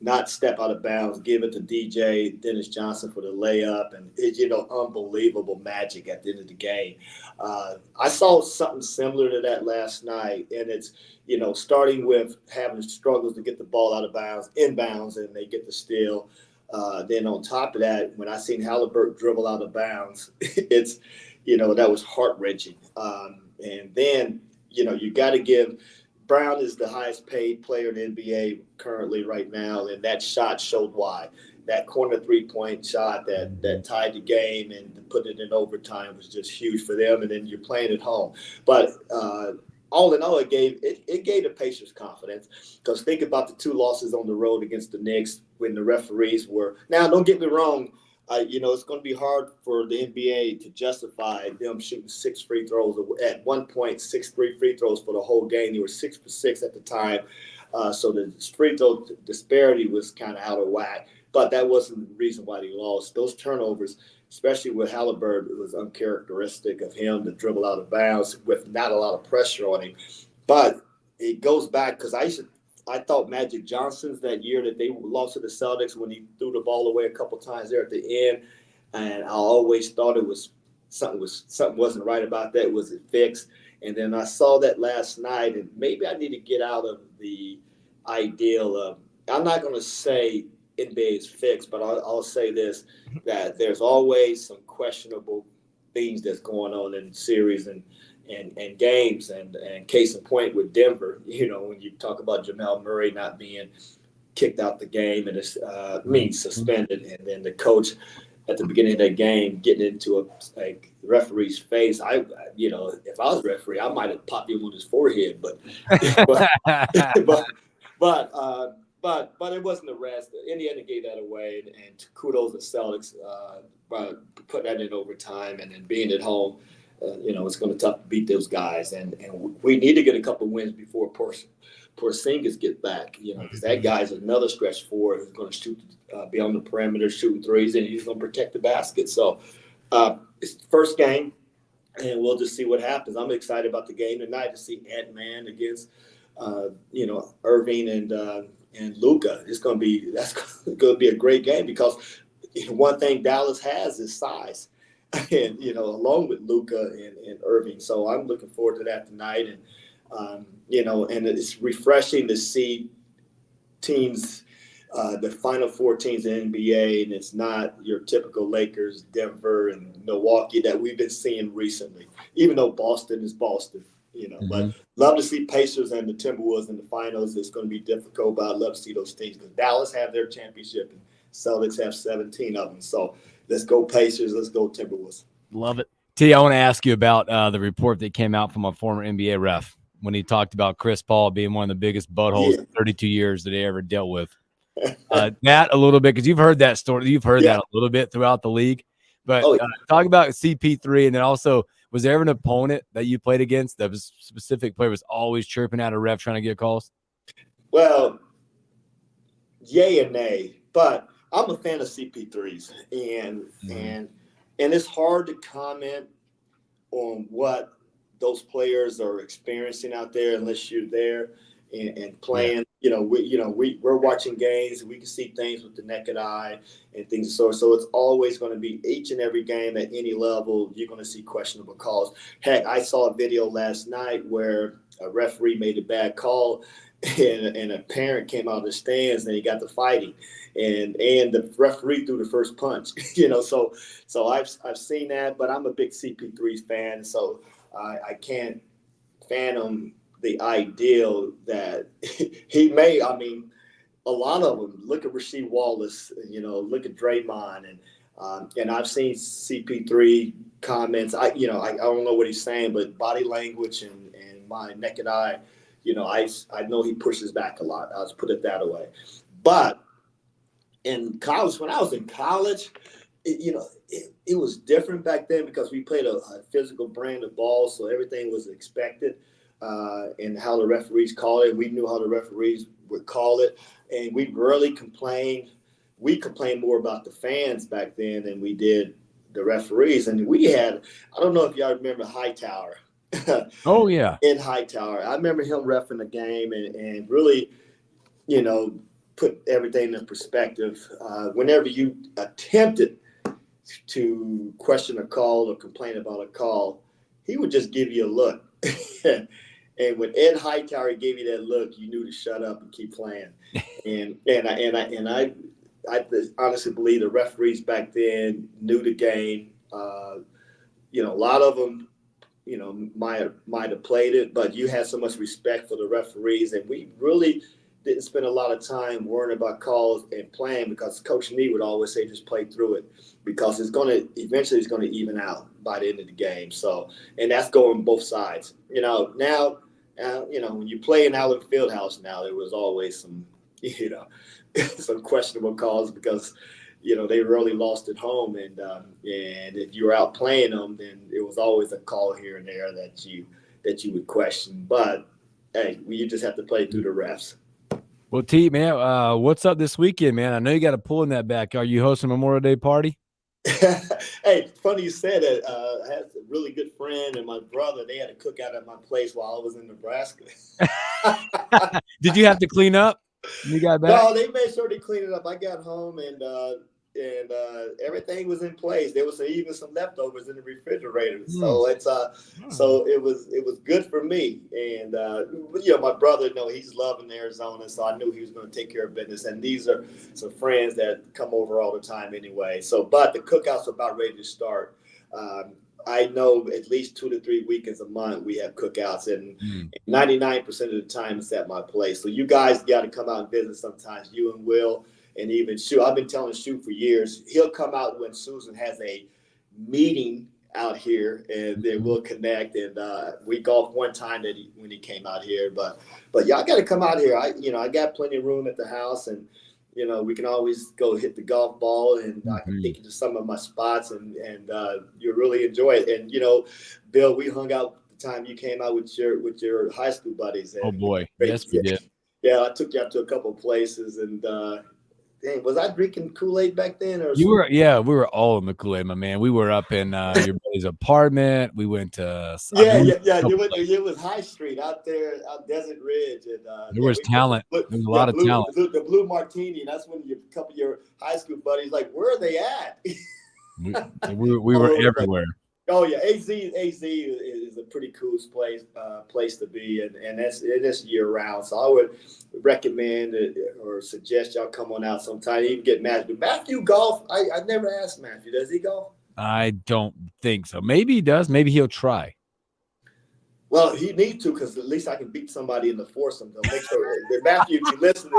not step out of bounds, give it to DJ Dennis Johnson for the layup, and it's, you know, unbelievable magic at the end of the game. I saw something similar to that last night, and it's, you know, starting with having struggles to get the ball out of bounds, inbounds, and they get the steal. Then on top of that, when I seen Halliburton dribble out of bounds, it's, you know, that was heart-wrenching. And then, you know, you got to give – Brown is the highest paid player in the NBA currently right now, and that shot showed why. That corner 3-point shot that tied the game and put it in overtime was just huge for them, and then you're playing at home. But all in all, it gave the Pacers confidence, because think about the 2 losses on the road against the Knicks when the referees were – now, don't get me wrong, you know, it's going to be hard for the NBA to justify them shooting 6 free throws. At one point, 6 free throws for the whole game. They were 6 for 6 at the time. So the free throw disparity was kind of out of whack. But that wasn't the reason why they lost. Those turnovers, especially with Halliburton, it was uncharacteristic of him to dribble out of bounds with not a lot of pressure on him. But it goes back, because I thought Magic Johnson's that year that they lost to the Celtics when he threw the ball away a couple times there at the end, and I always thought it was something wasn't right about that. Was it fixed? And then I saw that last night, and maybe I need to get out of the ideal of, I'm not going to say NBA is fixed, but I'll say this, that there's always some questionable things that's going on in series and games, and case in point with Denver, you know, when you talk about Jamal Murray not being kicked out the game and suspended, and then the coach at the beginning of that game getting into a referee's face. You know, if I was a referee, I might have popped him on his forehead, but it wasn't the rest. Indiana gave that away, and kudos to Celtics by putting that in overtime, and then being at home. You know, it's going to be tough to beat those guys, and we need to get a couple of wins before Porzingis get back. You know, because that guy's another stretch forward who's going to shoot, be on the perimeter, shooting threes, and he's going to protect the basket. So it's the first game, and we'll just see what happens. I'm excited about the game tonight to see Ant-Man against, you know, Irving and Luka. That's going to be a great game, because one thing Dallas has is size. And, you know, along with Luka and Irving. So I'm looking forward to that tonight. And, you know, and it's refreshing to see teams the Final Four teams in the NBA, and it's not your typical Lakers, Denver, and Milwaukee that we've been seeing recently. Even though Boston is Boston, But love to see Pacers and the Timberwolves in the finals. It's going to be difficult, but I'd love to see those teams because Dallas have their championship and Celtics have 17 of them. So let's go Pacers. Let's go Timberwolves. Love it. T, I want to ask you about the report that came out from a former NBA ref when he talked about Chris Paul being one of the biggest buttholes in 32 years that he ever dealt with. That a little bit, because you've heard that story. You've heard that a little bit throughout the league. But talk about CP3, and then also, was there ever an opponent that you played against that was specific player was always chirping at a ref trying to get calls? Well, yay and nay, but I'm a fan of CP3s, and it's hard to comment on what those players are experiencing out there unless you're there and playing. We're watching games and we can see things with the naked eye and things. So it's always going to be each and every game at any level. You're going to see questionable calls. Heck, I saw a video last night where a referee made a bad call and a parent came out of the stands and he got to fighting and the referee threw the first punch, so I've seen that, but I'm a big CP3 fan. So I can't fathom the ideal that he may. I mean, a lot of them. Look at Rasheed Wallace. Look at Draymond, and I've seen CP3 comments. I don't know what he's saying, but body language and my naked eye. I know he pushes back a lot. I'll just put it that way. But in college, when I was in college, it was different back then because we played a physical brand of ball, so everything was expected. And how the referees called it. We knew how the referees would call it. And we rarely complained. We complained more about the fans back then than we did the referees. And we had, I don't know if y'all remember Hightower. Oh, yeah. In Hightower. I remember him reffing the game and really, put everything in perspective. Whenever you attempted to question a call or complain about a call, he would just give you a look. And when Ed Hightower gave you that look, you knew to shut up and keep playing. And I honestly believe the referees back then knew the game. A lot of them, might have played it, but you had so much respect for the referees, and we really didn't spend a lot of time worrying about calls and playing because Coach Nee would always say just play through it because eventually it's going to even out by the end of the game. So, and that's going both sides. Now, when you play in Allen Fieldhouse now, there was always some, some questionable calls because, they really lost at home. And if you were out playing them, then it was always a call here and there that you would question. But, hey, you just have to play through the refs. Well, T, man, what's up this weekend, man? I know you got a pool in that back. Are you hosting a Memorial Day party? Hey, funny you said it. I had a really good friend and my brother. They had a cookout at my place while I was in Nebraska. Did you have to clean up? You got back? No, they made sure they cleaned it up. I got home and everything was in place. There was even some leftovers in the refrigerator. So so it was good for me. And my brother, he's loving Arizona, so I knew he was going to take care of business. And these are some friends that come over all the time anyway. So, but the cookouts are about ready to start. I know at least 2 to 3 weekends a month we have cookouts, and 99% of the time it's at my place. So you guys got to come out and visit sometimes. You and Will. And even Shu, I've been telling Shu for years, he'll come out when Susan has a meeting out here, and then we'll connect. And we golfed one time when he came out here, but y'all got to come out here. I got plenty of room at the house, and we can always go hit the golf ball, and I can take you to some of my spots, and you'll really enjoy it. And Bill, we hung out the time you came out with your high school buddies. And oh boy, yes we did. Yeah, I took you out to a couple of places, and. Dang, was I drinking Kool-Aid back then? Or we were all in the Kool-Aid, my man. We were up in your buddy's apartment. We went to It was High Street out there, out Desert Ridge, and there was talent. There was a lot of talent. The Blue Martini. That's when a couple of your high school buddies like, where are they at? we were everywhere. Oh yeah, AZ is a pretty cool place to be, and it's year round. So I would recommend or suggest y'all come on out sometime. Even get Matthew. Matthew golf. I never asked Matthew. Does he golf? I don't think so. Maybe he does. Maybe he'll try. Well, he needs to, because at least I can beat somebody in the foursome. So make sure that Matthew, if you're listening.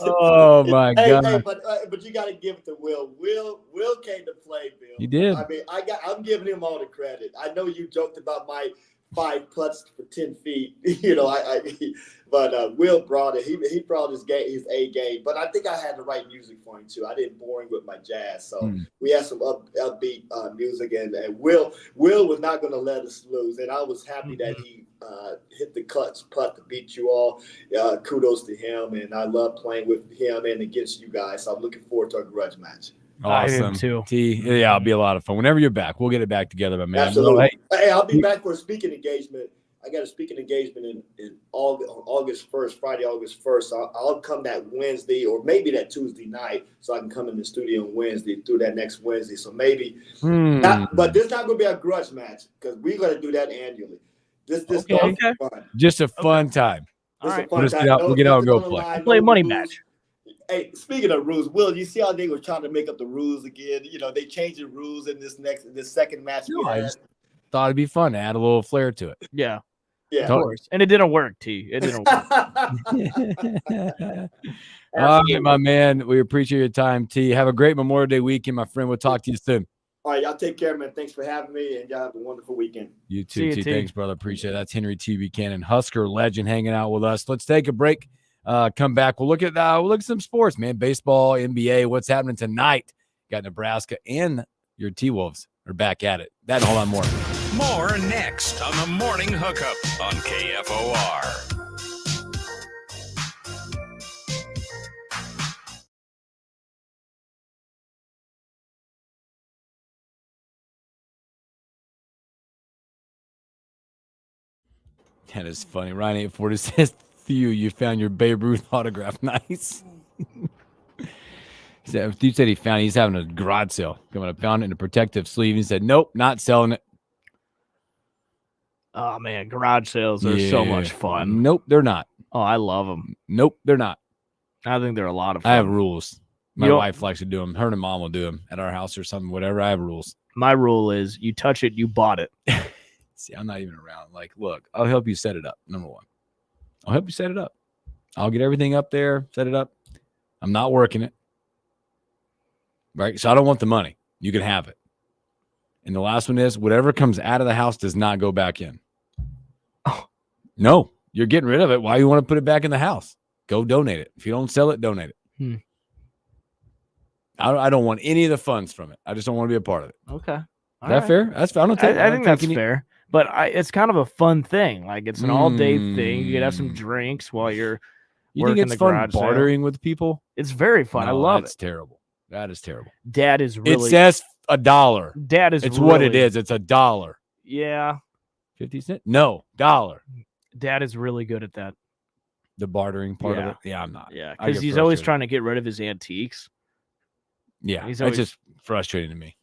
Oh my God! Hey, but you got to give it to Will. Will came to play, Bill. You did. I mean, I'm giving him all the credit. I know you joked about my 5 putts for 10 feet. But Will brought it. He brought his A game. But I think I had the right music for him too. I didn't bore him with my jazz. So we had some upbeat music, and Will was not going to let us lose. And I was happy that he hit the clutch putt to beat you all. Kudos to him, and I love playing with him and against you guys. So I'm looking forward to a grudge match. Awesome. I am too. T, yeah, it'll be a lot of fun. Whenever you're back, we'll get it back together, my man. Absolutely. Hey, I'll be back for a speaking engagement. I got a speaking engagement in August 1st, Friday, August 1st. So I'll come that Wednesday or maybe that Tuesday night, so I can come in the studio on Wednesday through that next Wednesday. So maybe not, but this not going to be a grudge match, because we're going to do that annually. This golf is fun. Just a fun time. All right. We'll get out and go play. Play a money match. Hey, speaking of rules, Will, you see how they were trying to make up the rules again? They changed the rules in this second match. I just thought it'd be fun to add a little flair to it. Yeah. Yeah. Of course. And it didn't work, T. It didn't work. All right, my man. We appreciate your time, T. Have a great Memorial Day weekend, my friend. We'll talk to you soon. All right, y'all take care, man. Thanks for having me, and y'all have a wonderful weekend. You too, T. Thanks, brother. Appreciate it. That's Henry T. Buchanan, Husker legend, hanging out with us. Let's take a break. Come back. We'll look at some sports, man. Baseball, NBA. What's happening tonight? Got Nebraska and your T-Wolves are back at it. That and hold on more. More next on the Morning Hookup on KFOR. That is funny. Ryan 840 says, you found your Babe Ruth autograph. Nice. You said he's having a garage sale. Coming up, found it in a protective sleeve. He said, nope, not selling it. Oh, man. Garage sales are so much fun. Nope, they're not. Oh, I love them. Nope, they're not. I think they're a lot of fun. I have rules. My wife likes to do them. Her and mom will do them at our house or something, whatever. I have rules. My rule is you touch it, you bought it. See, I'm not even around. Like, look, I'll help you set it up. Number one, I'll help you set it up. I'll get everything up there, set it up. I'm not working it. Right? So I don't want the money. You can have it. And the last one is whatever comes out of the house does not go back in. Oh, no, you're getting rid of it. Why do you want to put it back in the house? Go donate it. If you don't sell it, donate it. I don't want any of the funds from it. I just don't want to be a part of it. Okay. Is that fair? That's fair. I think that's fair. But it's kind of a fun thing. Like, it's an all-day thing. You can have some drinks while you're working think it's the fun garage bartering sale. with people? It's very fun. No, I love That's it. terrible. That is terrible. Dad is really. It says $1. Dad is. It's really, what it is. It's $1. Yeah. 50 cents? No, $1. Dad is really good at that. The bartering part of it? Yeah, I'm not. Yeah, I because get he's always frustrated. trying to get rid of his antiques. Yeah, He's it's always- just frustrating to me.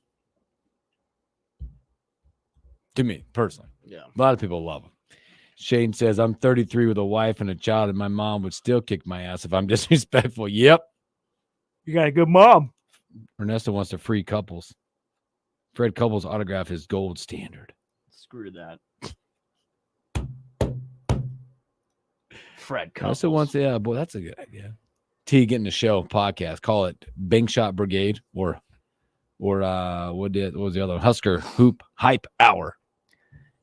To me, personally. Yeah. A lot of people love them. Shane says, I'm 33 with a wife and a child, and my mom would still kick my ass if I'm disrespectful. Yep. You got a good mom. Ernesto wants to free Couples. Fred Couples' autograph is gold standard. Screw that. Fred Couples. Ernesto wants, yeah, boy, that's a good idea. T getting the show podcast. Call it Bank Shot Brigade or what was the other one? Husker Hoop Hype Hour.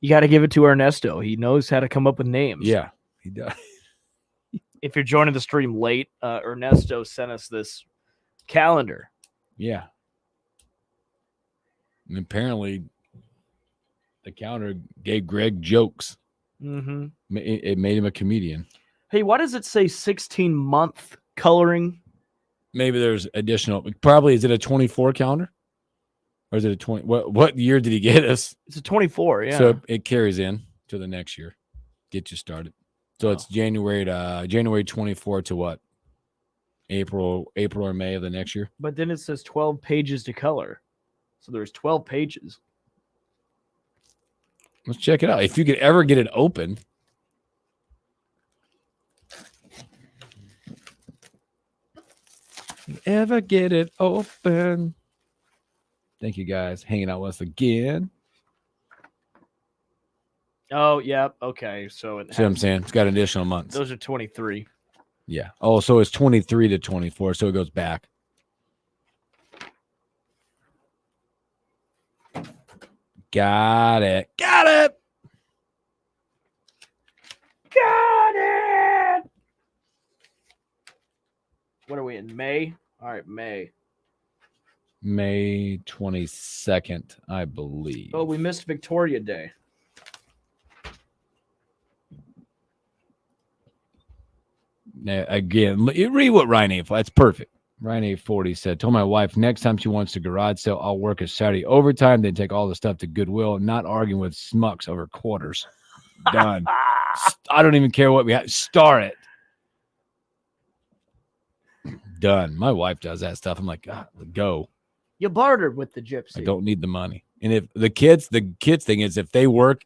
You got to give it to Ernesto. He knows how to come up with names. Yeah, he does. If you're joining the stream late, Ernesto sent us this calendar. Yeah. And apparently the calendar gave Greg jokes. Mm-hmm. It made him a comedian. Hey, why does it say 16-month coloring? Maybe there's additional. Probably, is it a 24 calendar? Or is it a 20? What year did he get us? It's a 24, yeah. So it carries in to the next year. Get you started. So it's January 24 to what? April or May of the next year. But then it says 12 pages to color. So there's 12 pages. Let's check it out. If you could ever get it open. Ever get it open? Thank you guys hanging out with us again. Oh, yeah. Okay. So it See what I'm saying? It's got additional months. Those are 23. Yeah. Oh, so it's 23 to 24. So it goes back. Got it. Got it. Got it. What are we in May? All right, May. May 22nd, I believe. Oh, we missed Victoria Day. Now, again, read what Ryan A. That's perfect. Ryan A40 said, told my wife next time she wants a garage sale, I'll work a Saturday overtime, then take all the stuff to Goodwill, not arguing with smucks over quarters. Done. I don't even care what we have. Star it. Done. My wife does that stuff. I'm like, God, go. You bartered with the gypsy. I don't need the money. And if the kids thing is if they work.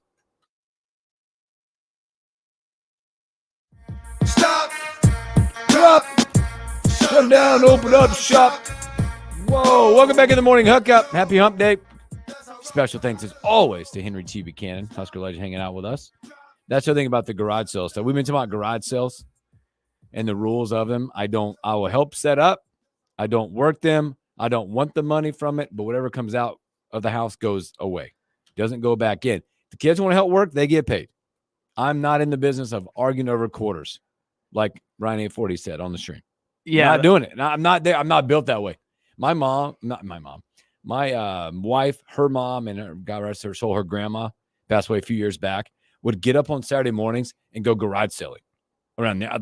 Stop. Drop. Shut down. Open up shop. Whoa. Welcome back in the morning hookup. Happy hump day. Special thanks as always to Henry T. Buchanan, Husker legend, hanging out with us. That's the thing about the garage sale stuff. We've been talking about garage sales and the rules of them. I will help set up. I don't work them. I don't want the money from it, but whatever comes out of the house goes away. Doesn't go back in. The kids want to help work, they get paid. I'm not in the business of arguing over quarters, like Ryan 840 said on the stream. Yeah, I'm not doing it. I'm not there. I'm not built that way. My wife, her mom, and her, God rest her soul, her grandma, passed away a few years back, would get up on Saturday mornings and go garage selling around there.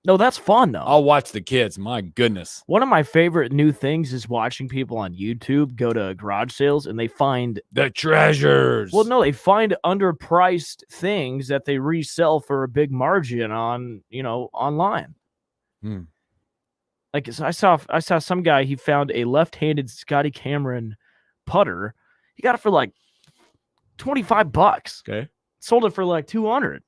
No, that's fun, though. I'll watch the kids. My goodness. One of my favorite new things is watching people on YouTube go to garage sales and they find the treasures. Well, no, they find underpriced things that they resell for a big margin on, online. Like I saw some guy, he found a left-handed Scotty Cameron putter. He got it for like $25. Okay. Sold it for like $200.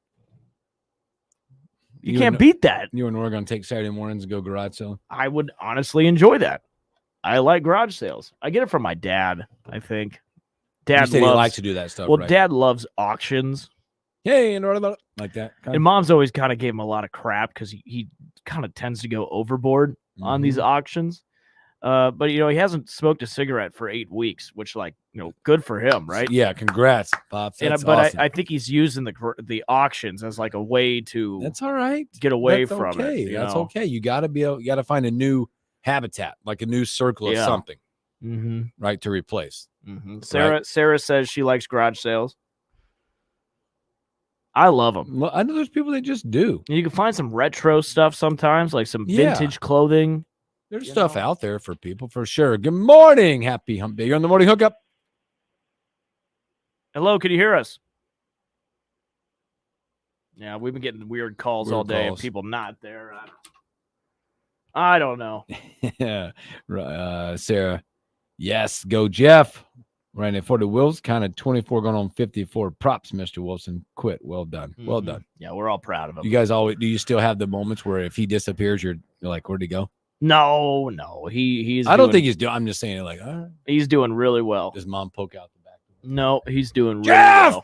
You can't beat that. You and Nora going to take Saturday mornings and go garage selling? I would honestly enjoy that. I like garage sales. I get it from my dad, I think. Dad he likes to do that stuff, right? Dad loves auctions. Hey, and about like that. And Mom's always kind of gave him a lot of crap because he kind of tends to go overboard on these auctions. But, he hasn't smoked a cigarette for 8 weeks, which, good for him, right? Yeah, congrats, Pops. That's awesome. I think he's using the auctions as like a way to that's all right. Get away that's from okay. it. That's okay. You got to find a new habitat, like a new circle of something, right, to replace. Sarah says she likes garage sales. I love them. Well, I know there's people that just do. You can find some retro stuff sometimes, like some vintage clothing. There's stuff out there for people, for sure. Good morning. Happy hump day. You're on the morning hookup. Hello, can you hear us? Yeah, we've been getting weird calls all day and people not there. I don't know. Yeah. Sarah. Yes. Go, Jeff. Right at 40 Wills, kind of 24 going on 54. Props, Mr. Wilson. Quit. Well done. Well done. Yeah, we're all proud of him. You guys do you still have the moments where if he disappears, you're like, where'd he go? No. He's I don't think he's doing. I'm just saying, like, all right. He's doing really well. Does Mom poke out the back? No, he's doing really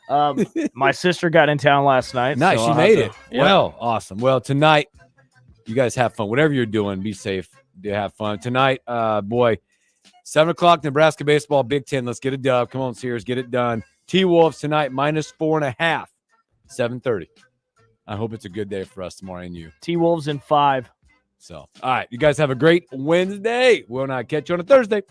well. My sister got in town last night. Nice, so she made it. Yeah. Well, awesome. Well, tonight, you guys have fun. Whatever you're doing, be safe. Do have fun tonight. 7 o'clock, Nebraska baseball, Big Ten. Let's get a dub. Come on, Sears, get it done. T-Wolves tonight, -4.5, 7:30. I hope it's a good day for us tomorrow and you. T-Wolves in 5. So, all right, you guys have a great Wednesday. We'll not catch you on a Thursday.